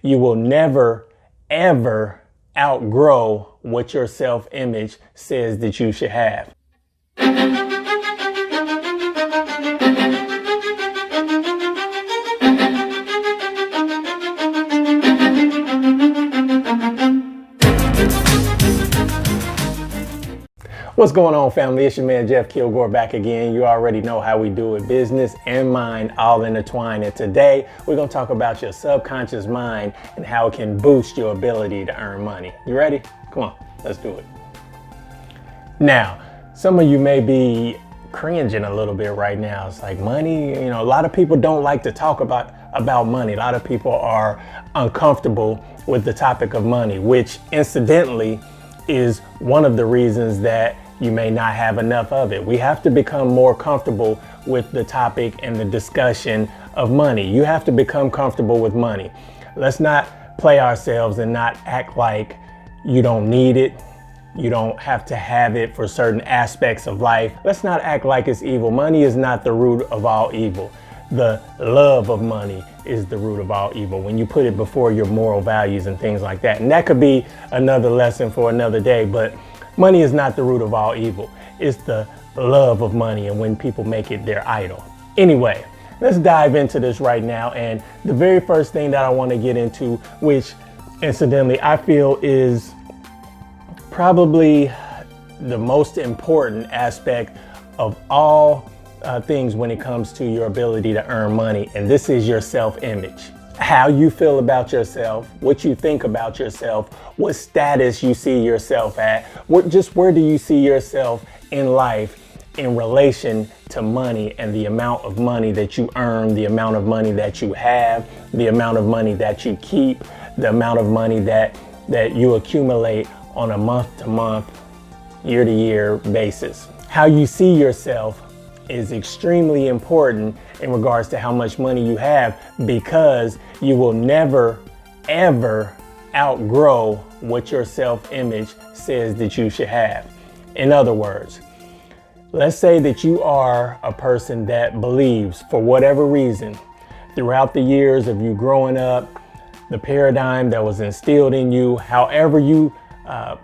you will never, ever outgrow what your self-image says that you should have. What's going on, family? It's your man Jeff Kilgore back again. You already know how we do it. Business and mind all intertwined. And today we're going to talk about your subconscious mind and how it can boost your ability to earn money. You ready? Come on, let's do it. Now, some of you may be cringing a little bit right now. It's like money, a lot of people don't like to talk about money. A lot of people are uncomfortable with the topic of money, which incidentally is one of the reasons that you may not have enough of it. We have to become more comfortable with the topic and the discussion of money. You have to become comfortable with money. Let's not play ourselves and not act like you don't need it. You don't have to have it for certain aspects of life. Let's not act like it's evil. Money is not the root of all evil. The love of money is the root of all evil when you put it before your moral values and things like that. And that could be another lesson for another day, but money is not the root of all evil. It's the love of money and when people make it their idol. Anyway, let's dive into this right now. And the very first thing that I want to get into, which incidentally I feel is probably the most important aspect of all things when it comes to your ability to earn money, and this is your self-image. How you feel about yourself, what you think about yourself, what status you see yourself at, where do you see yourself in life in relation to money and the amount of money that you earn, the amount of money that you have, the amount of money that you keep, the amount of money that you accumulate on a month-to-month, year-to-year basis. How you see yourself is extremely important in regards to how much money you have, because you will never, ever outgrow what your self-image says that you should have. In other words, let's say that you are a person that believes, for whatever reason, throughout the years of you growing up, the paradigm that was instilled in you, however you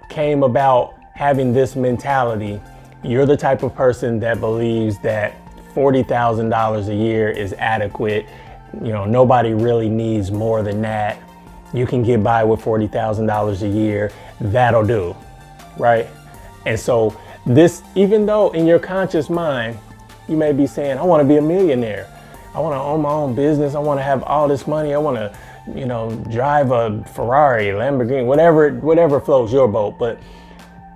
came about having this mentality, you're the type of person that believes that $40,000 a year is adequate. Nobody really needs more than that. You can get by with $40,000 a year. That'll do, right? And so this, even though in your conscious mind, you may be saying, I want to be a millionaire. I want to own my own business. I want to have all this money. I want to, drive a Ferrari, Lamborghini, whatever floats your boat. But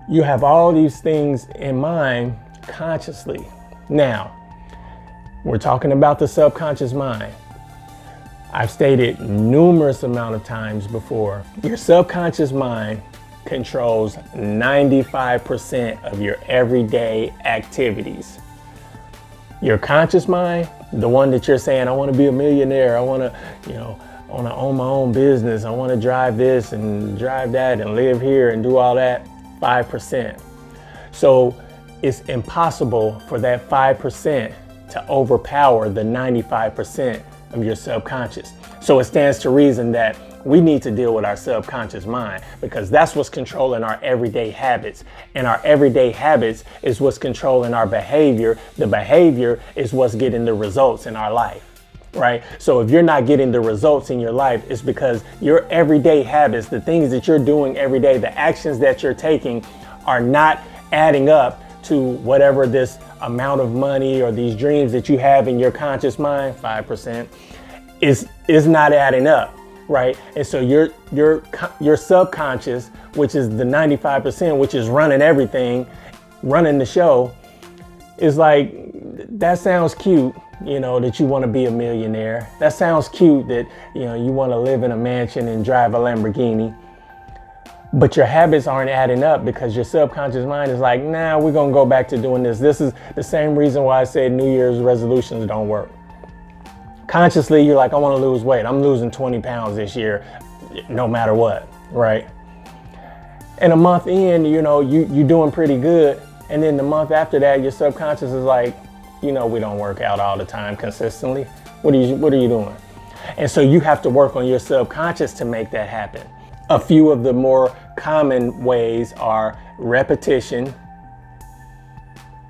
you have all these things in mind consciously. Now, we're talking about the subconscious mind. I've stated numerous amount of times before, your subconscious mind controls 95% of your everyday activities. Your conscious mind, the one that you're saying, I want to be a millionaire, I want to, I want to own my own business, I want to drive this and drive that and live here and do all that, 5%. So it's impossible for that 5% to overpower the 95% of your subconscious. So it stands to reason that we need to deal with our subconscious mind, because that's what's controlling our everyday habits. And our everyday habits is what's controlling our behavior. The behavior is what's getting the results in our life. Right? So if you're not getting the results in your life, it's because your everyday habits, the things that you're doing every day, the actions that you're taking are not adding up to whatever this amount of money or these dreams that you have in your conscious mind, 5%, is not adding up, right? And so your subconscious, which is the 95%, which is running everything, running the show, is like, that sounds cute. That you want to be a millionaire. That sounds cute that, you want to live in a mansion and drive a Lamborghini. But your habits aren't adding up because your subconscious mind is like, nah, we're going to go back to doing this. This is the same reason why I said New Year's resolutions don't work. Consciously, you're like, I want to lose weight. I'm losing 20 pounds this year, no matter what, right? And a month in, you're doing pretty good. And then the month after that, your subconscious is like, we don't work out all the time consistently. What are you doing? And so you have to work on your subconscious to make that happen. A few of the more common ways are repetition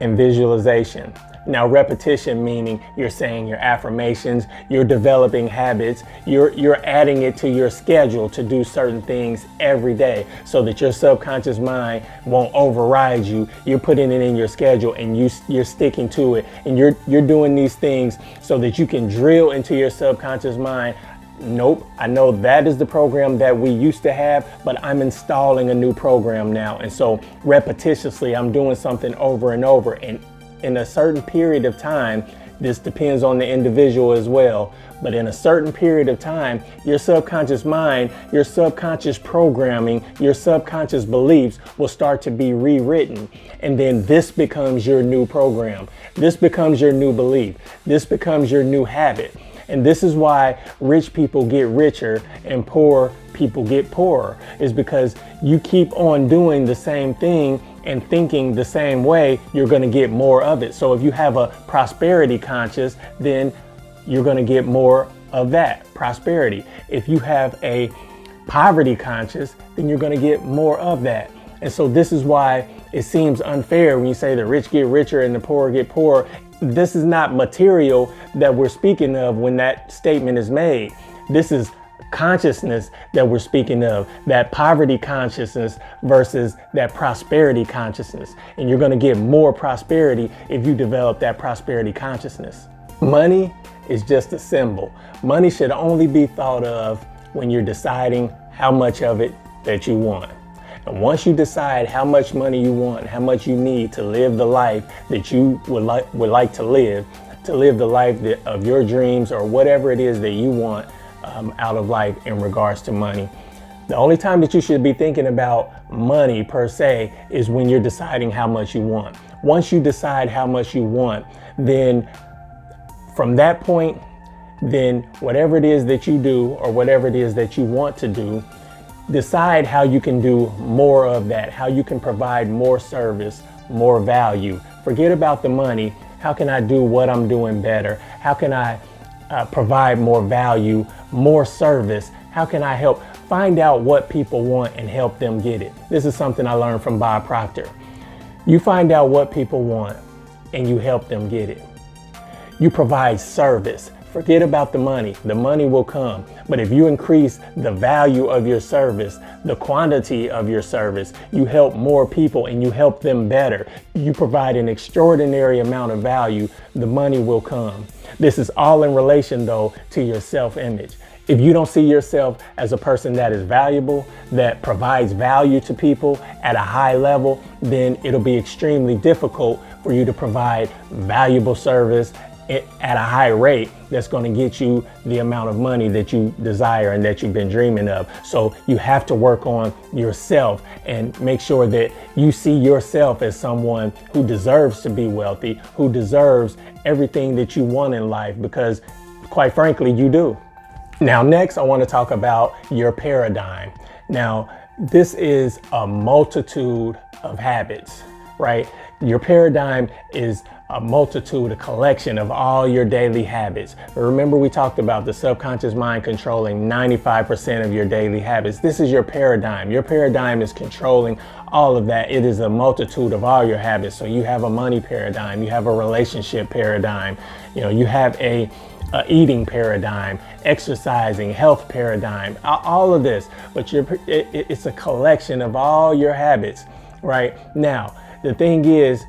and visualization. Now, repetition meaning you're saying your affirmations, you're developing habits, you're adding it to your schedule to do certain things every day so that your subconscious mind won't override you. You're putting it in your schedule and you're sticking to it, and you're doing these things so that you can drill into your subconscious mind. Nope, I know that is the program that we used to have, but I'm installing a new program now. And so repetitiously, I'm doing something over and over. And in a certain period of time, this depends on the individual as well, but in a certain period of time, your subconscious mind, your subconscious programming, your subconscious beliefs will start to be rewritten. And then this becomes your new program. This becomes your new belief. This becomes your new habit. And this is why rich people get richer and poor people get poorer, is because you keep on doing the same thing and thinking the same way, you're going to get more of it. So if you have a prosperity conscious, then you're going to get more of that prosperity. If you have a poverty conscious, then you're going to get more of that. And so this is why it seems unfair when you say the rich get richer and the poor get poorer. This is not material that we're speaking of when that statement is made. This is consciousness that we're speaking of, that poverty consciousness versus that prosperity consciousness. And you're going to get more prosperity if you develop that prosperity consciousness. Money is just a symbol. Money should only be thought of when you're deciding how much of it that you want. And once you decide how much money you want, how much you need to live the life that you would like to live the life of your dreams or whatever it is that you want out of life in regards to money. The only time that you should be thinking about money per se is when you're deciding how much you want. Once you decide how much you want, then from that point, then whatever it is that you do or whatever it is that you want to do, decide how you can do more of that, how you can provide more service, more value. Forget about the money. How can I do what I'm doing better? How can I provide more value, more service? How can I help find out what people want and help them get it? This is something I learned from Bob Proctor. You find out what people want and you help them get it. You provide service. Forget about the money. The money will come. But if you increase the value of your service, the quantity of your service, you help more people and you help them better. You provide an extraordinary amount of value, the money will come. This is all in relation, though, to your self-image. If you don't see yourself as a person that is valuable, that provides value to people at a high level, then it'll be extremely difficult for you to provide valuable service at a high rate that's going to get you the amount of money that you desire and that you've been dreaming of. So you have to work on yourself and make sure that you see yourself as someone who deserves to be wealthy, who deserves everything that you want in life, because quite frankly, you do. Now, next, I want to talk about your paradigm. Now, this is a multitude of habits, right? Your paradigm is a multitude, a collection of all your daily habits. Remember, we talked about the subconscious mind controlling 95% of your daily habits. This is your paradigm. Your paradigm is controlling all of that. It is a multitude of all your habits. So you have a money paradigm, you have a relationship paradigm, you have a eating paradigm, exercising, health paradigm, all of this. But it's a collection of all your habits, right? Now, the thing is,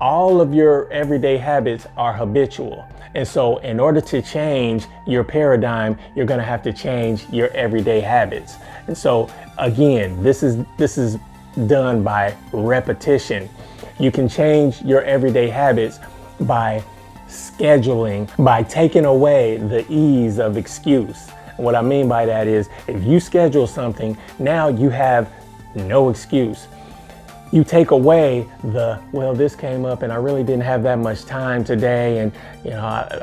all of your everyday habits are habitual. And so in order to change your paradigm, you're going to have to change your everyday habits. And so again, this is done by repetition. You can change your everyday habits by scheduling, by taking away the ease of excuse. What I mean by that is, if you schedule something, now you have no excuse. You take away the, well, this came up and I really didn't have that much time today, and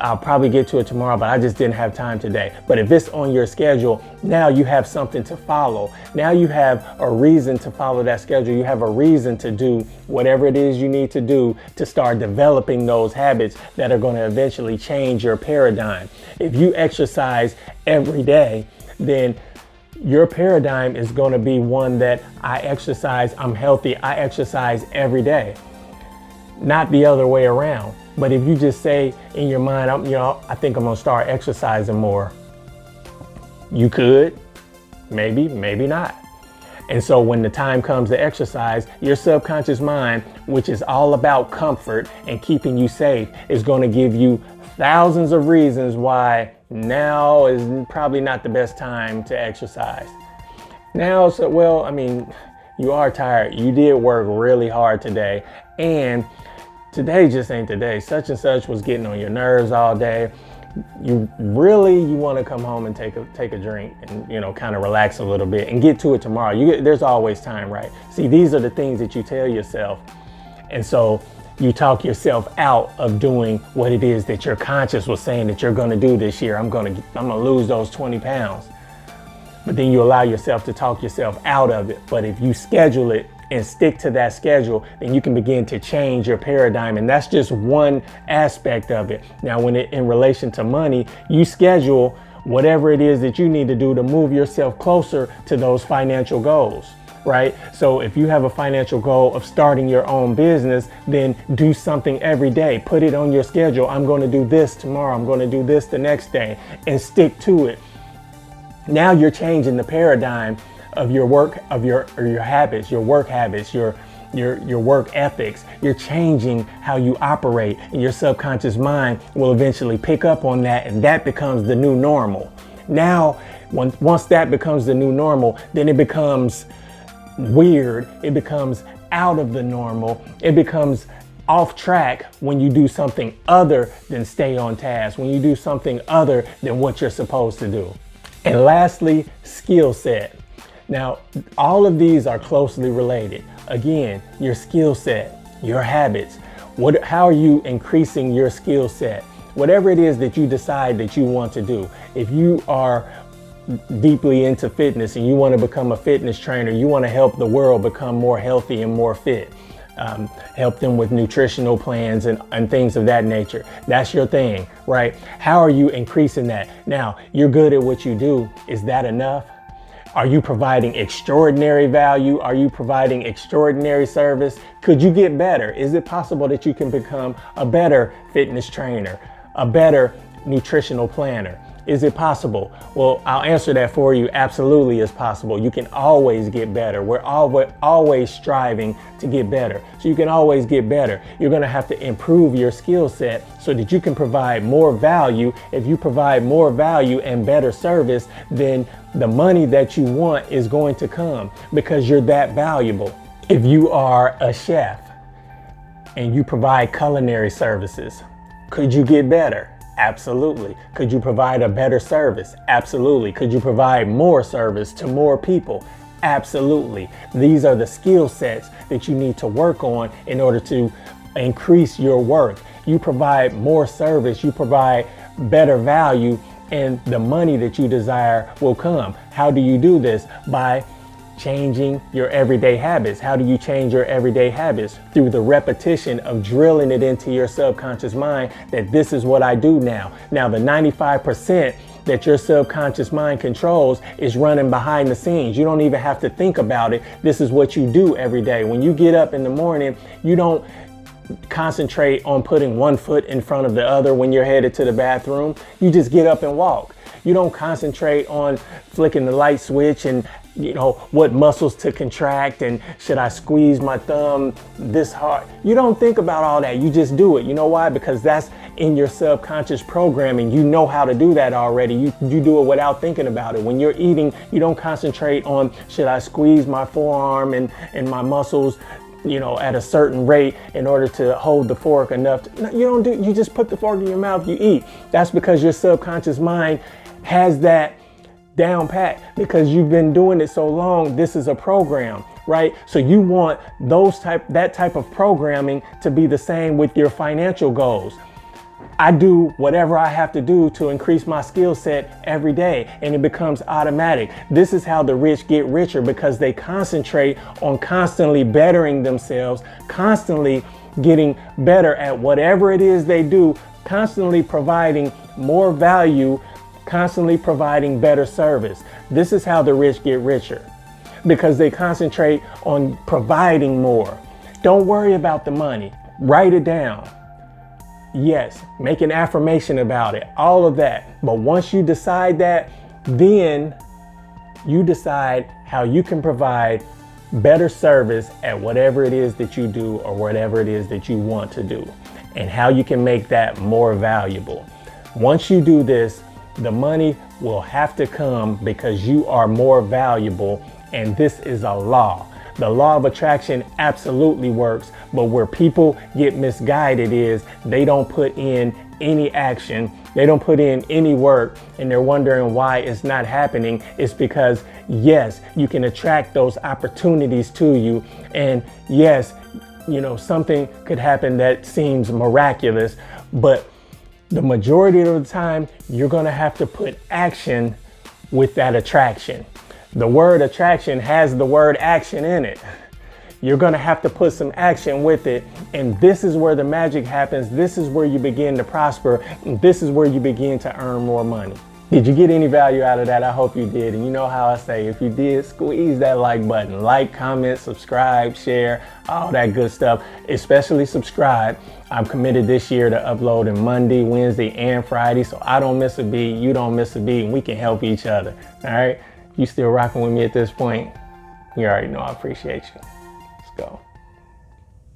I'll probably get to it tomorrow, but I just didn't have time today. But if it's on your schedule, now you have something to follow. Now you have a reason to follow that schedule. You have a reason to do whatever it is you need to do to start developing those habits that are going to eventually change your paradigm. If you exercise every day, then your paradigm is going to be one that I exercise, I'm healthy, I exercise every day, not the other way around. But if you just say in your mind, I think I'm going to start exercising more, you could, maybe not. And so when the time comes to exercise, your subconscious mind, which is all about comfort and keeping you safe, is going to give you thousands of reasons why now is probably not the best time to exercise. Now, you are tired. You did work really hard today, and today just ain't the day. Such and such was getting on your nerves all day. You want to come home and take a drink and kind of relax a little bit and get to it tomorrow. There's always time, right? See, these are the things that you tell yourself, and so you talk yourself out of doing what it is that your conscious was saying that you're going to do this year. I'm going to lose those 20 pounds. But then you allow yourself to talk yourself out of it. But if you schedule it and stick to that schedule, then you can begin to change your paradigm. And that's just one aspect of it. Now, in relation to money, you schedule whatever it is that you need to do to move yourself closer to those financial goals. Right? So if you have a financial goal of starting your own business, then do something every day. Put it on your schedule. I'm going to do this tomorrow. I'm going to do this the next day, and stick to it. Now you're changing the paradigm of your work, of your habits, your work habits, your work ethics. You're changing how you operate, and your subconscious mind will eventually pick up on that, and that becomes the new normal. Now, once that becomes the new normal, then it becomes weird. It becomes out of the normal. It becomes off track when you do something other than stay on task, when you do something other than what you're supposed to do. And lastly, skill set. Now, all of these are closely related. Again, your skill set, your habits. How are you increasing your skill set? Whatever it is that you decide that you want to do. If you are deeply into fitness and you want to become a fitness trainer, you want to help the world become more healthy and more fit, help them with nutritional plans and things of that nature. That's your thing, right? How are you increasing that? Now, you're good at what you do. Is that enough? Are you providing extraordinary value? Are you providing extraordinary service? Could you get better? Is it possible that you can become a better fitness trainer, a better nutritional planner? Is it possible? Well, I'll answer that for you. Absolutely, it's possible. You can always get better. We're always striving to get better. So you can always get better. You're going to have to improve your skill set so that you can provide more value. If you provide more value and better service, then the money that you want is going to come because you're that valuable. If you are a chef and you provide culinary services, could you get better? Absolutely. Could you provide a better service? Absolutely. Could you provide more service to more people? Absolutely. These are the skill sets that you need to work on in order to increase your worth. You provide more service, you provide better value, and the money that you desire will come. How do you do this? By changing your everyday habits. How do you change your everyday habits? Through the repetition of drilling it into your subconscious mind that this is what I do now. Now, the 95% that your subconscious mind controls is running behind the scenes. You don't even have to think about it. This is what you do every day. When you get up in the morning, you don't concentrate on putting one foot in front of the other when you're headed to the bathroom. You just get up and walk. You don't concentrate on flicking the light switch and what muscles to contract and should I squeeze my thumb this hard. You don't think about all that. You just do it. You know why? Because that's in your subconscious programming. You know how to do that already. You do it without thinking about it. When you're eating, you don't concentrate on should I squeeze my forearm and my muscles at a certain rate in order to hold the fork enough. You just put the fork in your mouth, you eat. That's because your subconscious mind has that down pat because you've been doing it so long. This is a program, right? So you want that type of programming to be the same with your financial goals. I do whatever I have to do to increase my skill set every day, and it becomes automatic. This is how the rich get richer, because they concentrate on constantly bettering themselves, constantly getting better at whatever it is they do, constantly providing more value, constantly providing better service. This is how the rich get richer, because they concentrate on providing more. Don't worry about the money. Write it down. Yes, make an affirmation about it, all of that. But once you decide that, then you decide how you can provide better service at whatever it is that you do or whatever it is that you want to do, and how you can make that more valuable. Once you do this, the money will have to come because you are more valuable, and this is a law. The law of attraction absolutely works, but where people get misguided is they don't put in any action, they don't put in any work, and they're wondering why it's not happening. It's because, yes, you can attract those opportunities to you, and yes, something could happen that seems miraculous, but the majority of the time, you're gonna have to put action with that attraction. The word attraction has the word action in it. You're gonna have to put some action with it, and this is where the magic happens. This is where you begin to prosper, and this is where you begin to earn more money. Did you get any value out of that? I hope you did. And you know how I say, if you did, squeeze that like button. Like, comment, subscribe, share, all that good stuff. Especially subscribe. I'm committed this year to uploading Monday, Wednesday, and Friday, so I don't miss a beat, you don't miss a beat, and we can help each other. All right? You still rocking with me at this point? You already know I appreciate you. Let's go.